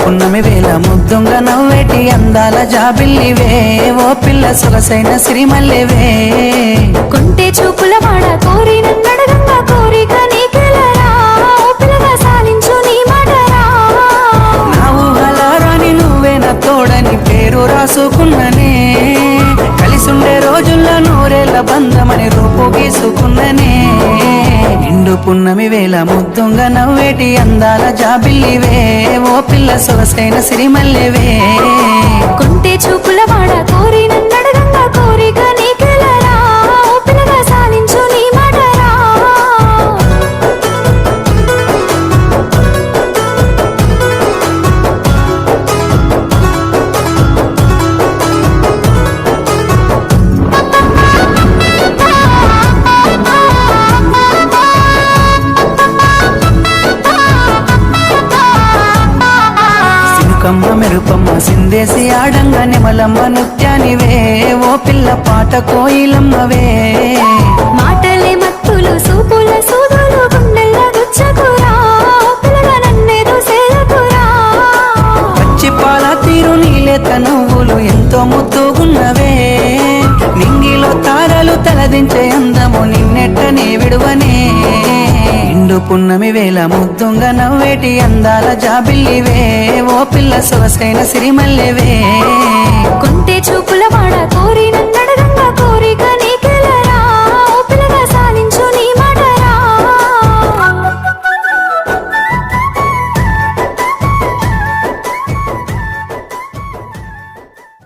పున్నమి వేళ ముద్దుంగ నవ్వేటి అందాల జాబిల్లివే ఓ పిల్ల సొగసైన సిరిమల్లివే కొంటే చూపుల వాడ కోరి నన్నడగంగా కోరిక నీకెలరా ఓ పిల్లగా సాలించు నీ మాటరా నా ఊహలారాని నువ్వే నా తోడని పేరు రాసుకున్ననే కలిసుండే రోజుల్లో నూరేళ్ల బంధమని రూపు గీసుకున్ననే నిండు పున్నమి వేళ ముద్దుంగ నవ్వేటి అందాల జాబిల్లివే ఓ పిల్ల సొగసైన సిరిమల్లివే కొంటే చూపుల వాడ కోరి నన్నడగంగా కోరిక నీకెలరా ఓ పిల్లగా సాలించు నీ మాటరా కమ్మ మెరుపమ్మ సిందేసి ఆడంగ నిమలమ్మ నృత్యానివే ఓ పిల్ల పాట కోయిలమ్మవే మాటలే మత్తులు సూపుల సూదులు గుండెల్ల గుచ్చకురా ఓ పిల్లగా నన్నేదో సేలకురా పచ్చి పాల తీరు నీలేత నువ్వులు ఎంతో ముద్దుగున్నవే నింగిలో తారలు తలదించే అందము నిన్నెట్టనే విడువనే నిండు పున్నమి వేళ ముద్దుంగ నవ్వేటి అందాల జాబిల్లివే ఓ పిల్ల సొగసైన సిరిమల్లివే